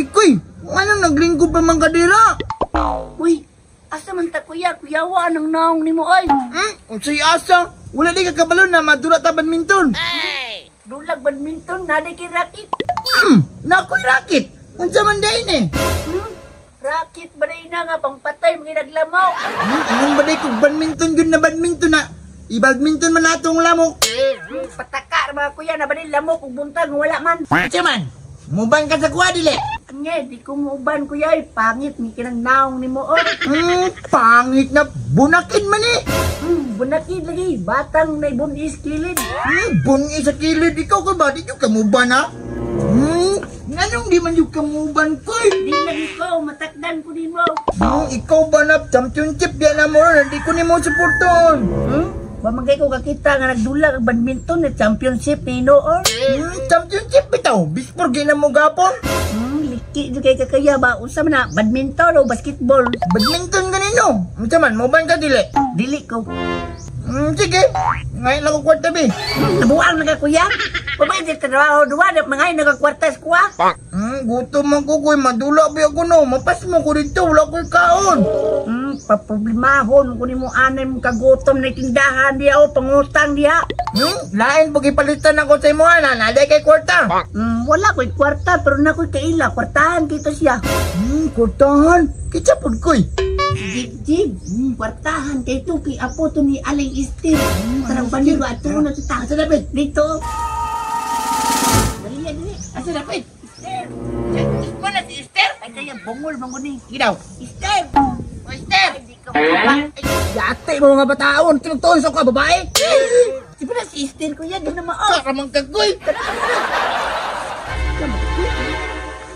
Kuy, anong naglingkod pa man kadira? Uy, asa man ta kuya, kuyawa anang naong nimo ay. Unsay asa? Wala di ka kabalo na madura ta badminton. Dulag badminton, naday kay racket. Nakoy racket. Unsa man dahin eh? Racket ba na nga, pangpatay, mga naglamaw. Anong ba kung badminton yun na badminton na? I-badminton man natong lamok. Pataka, mga kuya, na ba lamok kung buntag, wala man. Unsa man? Muban ka sa kuha dili? Anya, di ko muuban kuya, pangit, may kinang naong ni mo. Pangit na bunakin man eh. Bunakid lagi, batang na bunis kilid. Bunis sa kilid, ikaw ka ba? Di yung kamuban ha? Anong di man yung kamuban ko eh? Di lagi ko, matakdan ko din mo. Ikaw ba na championship yan na mo? Hindi ko ni mo supporton. Bamagay ko kakita nga nagdula ang badminton na championship ni Noor. Championship bitaw? Bispor gina mo gapon? Liki dyan kay kakaya ba? Unsa man na, badminton o basketball? Badminton ganino. Unsa man, muban ka dili? Dili ko. Sige, ngayon lang ko kwarta be. Nabuang na ka kuya? Pabay di trabaho duwa, mga nagakwartas ko ah. Gutom man ko ko'y madula ba ako no? Mapas mo ko dito, wala ko'y kaon. Paproblemahon ko ni mo anay mong kagutom na tindahan diya o pangutang diya. Lain pag ipalitan ako sa imo na, naday kay kwarta. Wala ko'y kwarta, pero na ko'y kaila, kwartahan dito siya. Kwartahan? Kitsa pod ko'y. Jib, kwartahan kay Tuki, apo to ni Aling Istir. Sarang banigo at tulo na kita. Asa dapat? Dito. Dali. Asa dapat? Mana si Istir? Ay kaya bungol ni. Gidaw. Istir! O Esther! Hindi ka mababa. Yate mo mga bataon, tinutulong sa ka babae. Di ba na si Istir ko yan? Di na maos. Karamang kagoy.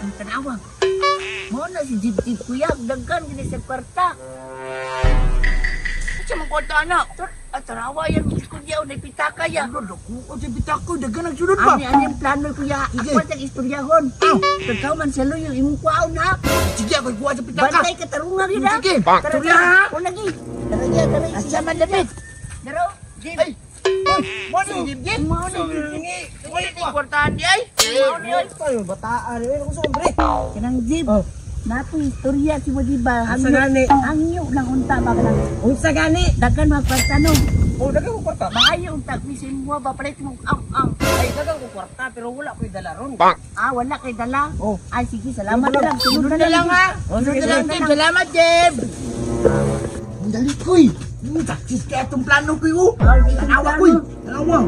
Ang tanawang. Mo na si Jib kuya, daggan din sa kwarta. Sa mga kwarta anak. Tarawa yan, kuya, o pitaka yan. O sa bitako, dagan ang sunod ba? Ano yung plano kuya? Ako ang istoryahon. Tagkaw man sa luyo, imong kuwaw na. Sige, ako'y kuha sa pitaka. Bantay ka tarungan yun ha. Sige, Tara ha. O lagi. Tara. Asa man lapit. Daro. Jib. Ay! Mo ni Jib? Mo ni Wala ni kwartahan di ay? Mo ni ay. Tayo, bataan. Ano ko sombre? Kanang Jib. Nato istorya si mo diba? Asa gani? Hangyo lang unta ba ka lang. Unsa gani? Dagan mga kwarta no. O, dagang ko kwarta. Maayo unta misin mo ba palit mo ang. Ay, dagang ko kwarta, pero wala ko'y dala ron. Wala kay dala. Oh. Ay sige, salamat na lang. Sunod Sunod na lang ha. Sunod na lang, Jeb. Salamat, Jeb. Ang dali ko'y. Taksis kaya itong plano ko'y. Tanawa ko'y. Tanawa.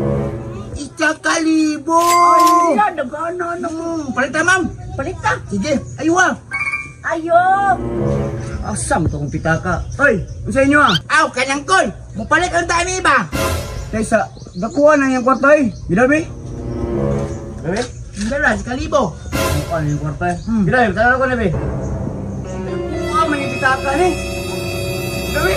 Isa-kalibo. Ay, nagana na. Palita, ma'am. Palita. Sige, aywa. Ayo. Asam to kong pitaka. Hoy, sa inyo ah. Aw, kanyang koy. Mupalit ang tayo iba. Kaysa, nakuha na yung kwarta eh. Ginabi? Ginabi? Hindi na, kalibo. Nakuha na yung kwarta eh. Ginabi, tanong ko na be. Nakuha man yung pitaka eh. Ginabi?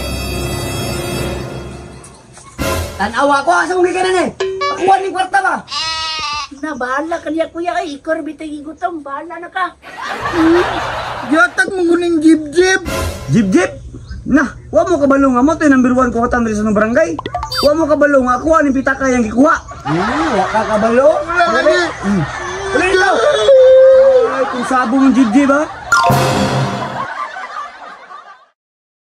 Tanawa ko, asa mong gikanan eh. Nakuha na yung kwarta ba? Na, bahala ka niya kuya. Ay, ikaw bitay gutom. Bahala na ka. Yatag mo guning jib-jib. Jib-jib? Nah, wa mo kabalo nga mo to number 1 ko katan diri sa barangay. Wa mo kabalo nga kuha ni pitaka yang gikuha. Wa ka kabalo? Wala ito. Ay, kung sabong jib-jib ha.